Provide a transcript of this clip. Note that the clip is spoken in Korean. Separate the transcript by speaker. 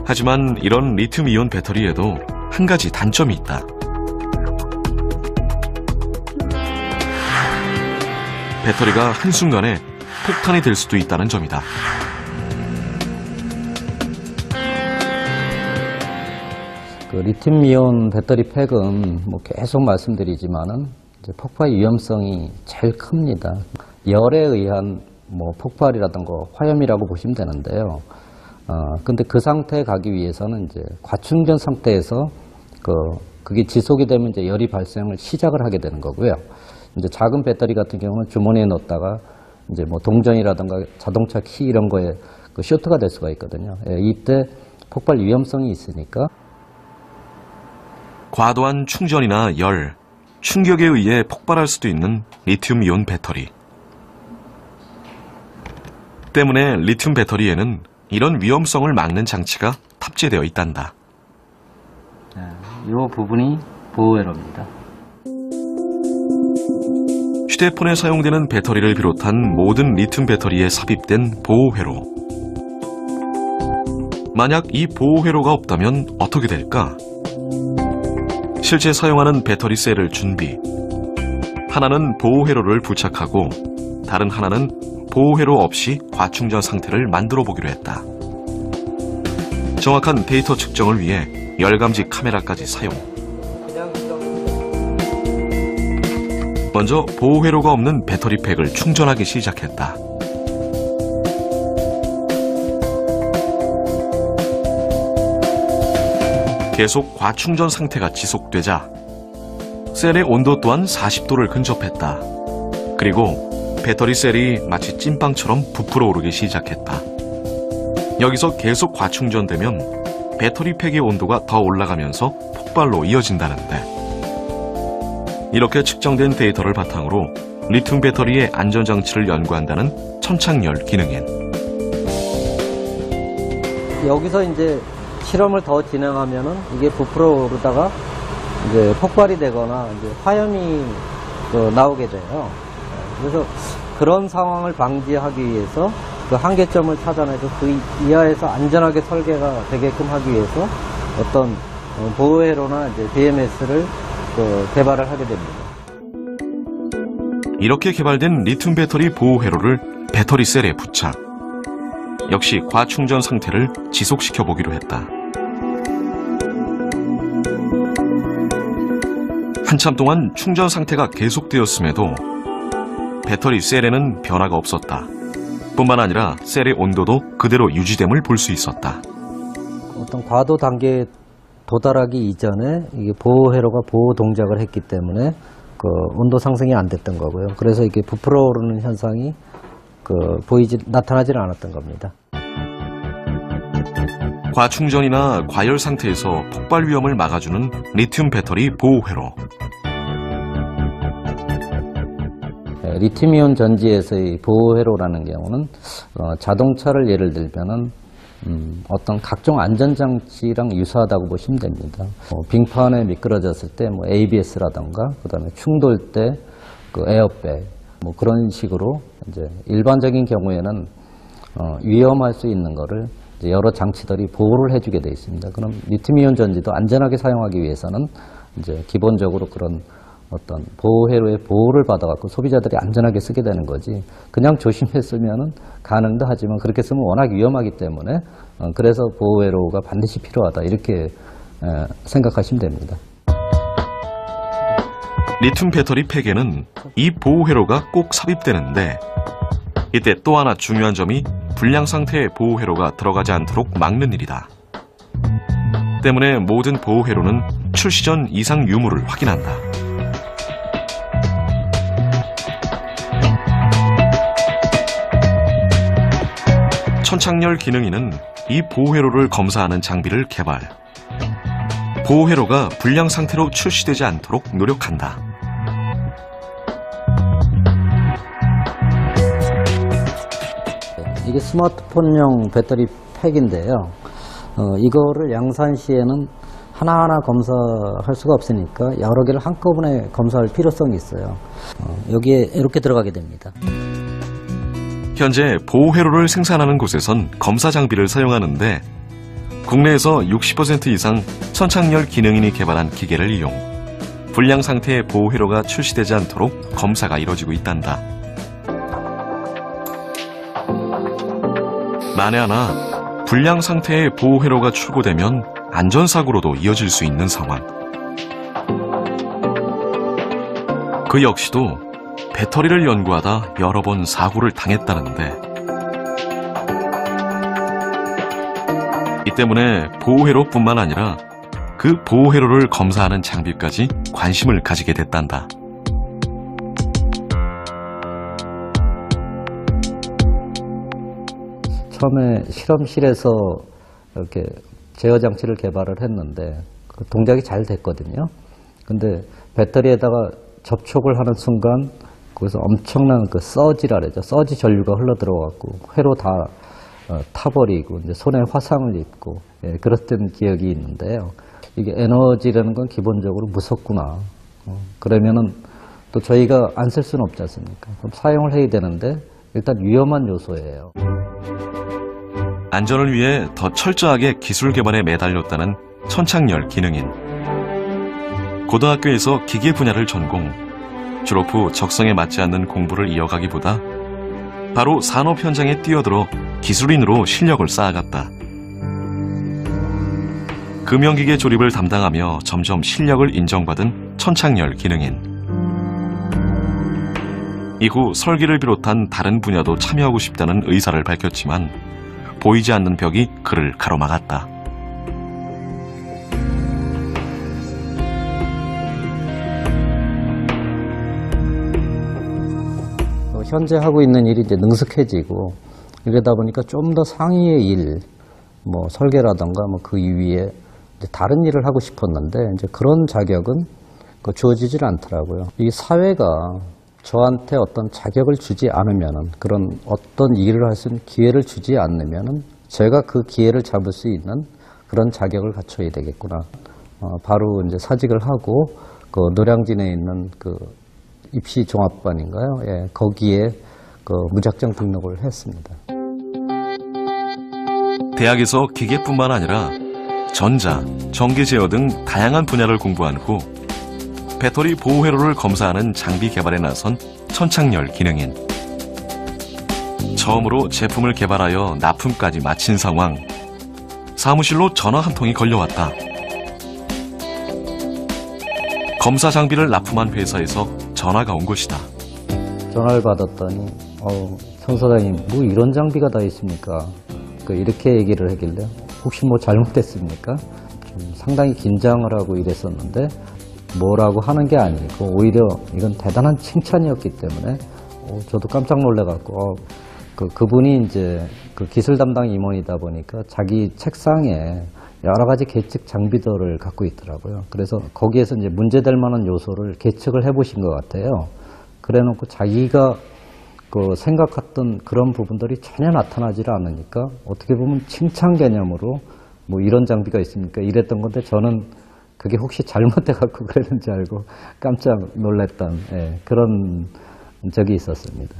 Speaker 1: 하지만 이런 리튬이온 배터리에도 한 가지 단점이 있다. 배터리가 한순간에 폭탄이 될 수도 있다는 점이다.
Speaker 2: 그 리튬이온 배터리 팩은 뭐 계속 말씀드리지만은 이제 폭발 위험성이 제일 큽니다. 열에 의한 뭐 폭발이라든가 화염이라고 보시면 되는데요. 근데 그 상태에 가기 위해서는 이제 과충전 상태에서 그게 지속이 되면 이제 열이 발생을 시작을 하게 되는 거고요. 이제 작은 배터리 같은 경우는 주머니에 넣었다가 이제 뭐 동전이라든가 자동차 키 이런 거에 그 쇼트가 될 수가 있거든요. 예, 이때 폭발 위험성이 있으니까.
Speaker 1: 과도한 충전이나 열, 충격에 의해 폭발할 수도 있는 리튬이온 배터리. 때문에 리튬 배터리에는 이런 위험성을 막는 장치가 탑재되어 있단다.
Speaker 2: 이 부분이 보호회로입니다.
Speaker 1: 휴대폰에 사용되는 배터리를 비롯한 모든 리튬 배터리에 삽입된 보호회로. 만약 이 보호회로가 없다면 어떻게 될까? 실제 사용하는 배터리 셀을 준비. 하나는 보호회로를 부착하고 다른 하나는 보호회로 없이 과충전 상태를 만들어 보기로 했다. 정확한 데이터 측정을 위해 열감지 카메라까지 사용. 먼저 보호회로가 없는 배터리 팩을 충전하기 시작했다. 계속 과충전 상태가 지속되자 셀의 온도 또한 40도를 근접했다. 그리고 배터리 셀이 마치 찐빵처럼 부풀어 오르기 시작했다. 여기서 계속 과충전되면 배터리 팩의 온도가 더 올라가면서 폭발로 이어진다는데, 이렇게 측정된 데이터를 바탕으로 리튬 배터리의 안전장치를 연구한다는 천착열 기능엔
Speaker 2: 여기서 이제 실험을 더 진행하면은 이게 부풀어 오르다가 이제 폭발이 되거나 이제 화염이 나오게 돼요. 그래서 그런 상황을 방지하기 위해서 그 한계점을 찾아내서 그 이하에서 안전하게 설계가 되게끔 하기 위해서 어떤 보호회로나 이제 BMS를 개발을 하게 됩니다.
Speaker 1: 이렇게 개발된 리튬 배터리 보호회로를 배터리 셀에 부착. 역시 과충전 상태를 지속시켜 보기로 했다. 한참 동안 충전 상태가 계속되었음에도 배터리 셀에는 변화가 없었다. 뿐만 아니라 셀의 온도도 그대로 유지됨을 볼 수 있었다.
Speaker 2: 어떤 과도 단계에 도달하기 이전에 이게 보호회로가 보호 동작을 했기 때문에 그 온도 상승이 안 됐던 거고요. 그래서 이게 부풀어 오르는 현상이 나타나질 않았던 겁니다.
Speaker 1: 과충전이나 과열 상태에서 폭발 위험을 막아주는 리튬 배터리 보호회로.
Speaker 2: 리튬이온 전지에서의 보호회로라는 경우는 자동차를 예를 들면은 어떤 각종 안전장치랑 유사하다고 보시면 됩니다. 빙판에 미끄러졌을 때 ABS라던가 그다음에 충돌 때 에어백 그런 식으로 이제 일반적인 경우에는 위험할 수 있는 거를 이제 여러 장치들이 보호를 해주게 되어 있습니다. 그럼 리튬이온 전지도 안전하게 사용하기 위해서는 이제 기본적으로 그런 어떤 보호회로의 보호를 받아갖고 소비자들이 안전하게 쓰게 되는 거지. 그냥 조심했으면은 가능도 하지만 그렇게 쓰면 워낙 위험하기 때문에 그래서 보호회로가 반드시 필요하다 이렇게 생각하시면 됩니다.
Speaker 1: 리튬 배터리 팩에는 이 보호회로가 꼭 삽입되는데 이때 또 하나 중요한 점이 불량 상태의 보호회로가 들어가지 않도록 막는 일이다. 때문에 모든 보호회로는 출시 전 이상 유무를 확인한다. 천착열 기능인은 이 보호회로를 검사하는 장비를 개발. 보호회로가 불량 상태로 출시되지 않도록 노력한다.
Speaker 2: 이게 스마트폰용 배터리 팩인데요. 이거를 양산시에는 하나하나 검사할 수가 없으니까 여러 개를 한꺼번에 검사할 필요성이 있어요. 여기에 이렇게 들어가게 됩니다.
Speaker 1: 현재 보호회로를 생산하는 곳에선 검사 장비를 사용하는데 국내에서 60% 이상 선착열 기능인이 개발한 기계를 이용 불량 상태의 보호 회로가 출시되지 않도록 검사가 이뤄지고 있단다. 만에 하나 불량 상태의 보호 회로가 출고되면 안전사고로도 이어질 수 있는 상황. 그 역시도 배터리를 연구하다 여러 번 사고를 당했다는데 이 때문에 보호회로뿐만 아니라 그 보호회로를 검사하는 장비까지 관심을 가지게 됐단다.
Speaker 2: 처음에 실험실에서 이렇게 제어 장치를 개발을 했는데 그 동작이 잘 됐거든요. 근데 배터리에다가 접촉을 하는 순간 거기서 엄청난 그 서지라 그러죠. 서지 전류가 흘러 들어갔고 회로 다 타버리고 이제 손에 화상을 입고 그랬던 기억이 있는데요. 이게 에너지라는 건 기본적으로 무섭구나. 그러면은 또 저희가 안 쓸 수는 없지 않습니까? 그럼 사용을 해야 되는데 일단 위험한 요소예요.
Speaker 1: 안전을 위해 더 철저하게 기술 개발에 매달렸다는 선착열 기능인. 고등학교에서 기계 분야를 전공, 졸업 후 적성에 맞지 않는 공부를 이어가기보다 바로 산업 현장에 뛰어들어 기술인으로 실력을 쌓아갔다. 금형기계 조립을 담당하며 점점 실력을 인정받은 선착열 기능인. 이후 설계를 비롯한 다른 분야도 참여하고 싶다는 의사를 밝혔지만 보이지 않는 벽이 그를 가로막았다.
Speaker 2: 현재 하고 있는 일이 이제 능숙해지고 이러다 보니까 좀 더 상위의 일, 뭐 설계라던가 뭐 그 위에 이제 다른 일을 하고 싶었는데 이제 그런 자격은 주어지질 않더라고요. 이 사회가 저한테 어떤 자격을 주지 않으면은 그런 어떤 일을 할 수 있는 기회를 주지 않으면은 제가 그 기회를 잡을 수 있는 그런 자격을 갖춰야 되겠구나. 바로 이제 사직을 하고 그 노량진에 있는 그 입시 종합반인가요? 예, 거기에 그 무작정 등록을 했습니다.
Speaker 1: 대학에서 기계뿐만 아니라 전자, 전기 제어 등 다양한 분야를 공부한 후 배터리 보호 회로를 검사하는 장비 개발에 나선 선착열 기능인. 처음으로 제품을 개발하여 납품까지 마친 상황. 사무실로 전화 한 통이 걸려왔다. 검사 장비를 납품한 회사에서 전화가 온 것이다.
Speaker 2: 전화를 받았더니 성 사장님 뭐 이런 장비가 다 있습니까? 이렇게 얘기를 하길래 혹시 뭐 잘못됐습니까? 좀 상당히 긴장을 하고 이랬었는데 뭐라고 하는 게 아니고 오히려 이건 대단한 칭찬이었기 때문에 저도 깜짝 놀래갖고 그분이 이제 그 기술 담당 임원이다 보니까 자기 책상에 여러 가지 계측 장비들을 갖고 있더라고요. 그래서 거기에서 이제 문제될 만한 요소를 계측을 해보신 것 같아요. 그래놓고 자기가 그 생각했던 그런 부분들이 전혀 나타나질 않으니까 어떻게 보면 칭찬 개념으로 뭐 이런 장비가 있습니까? 이랬던 건데 저는 그게 혹시 잘못돼갖고 그랬는지 알고 깜짝 놀랐던 그런 적이 있었습니다.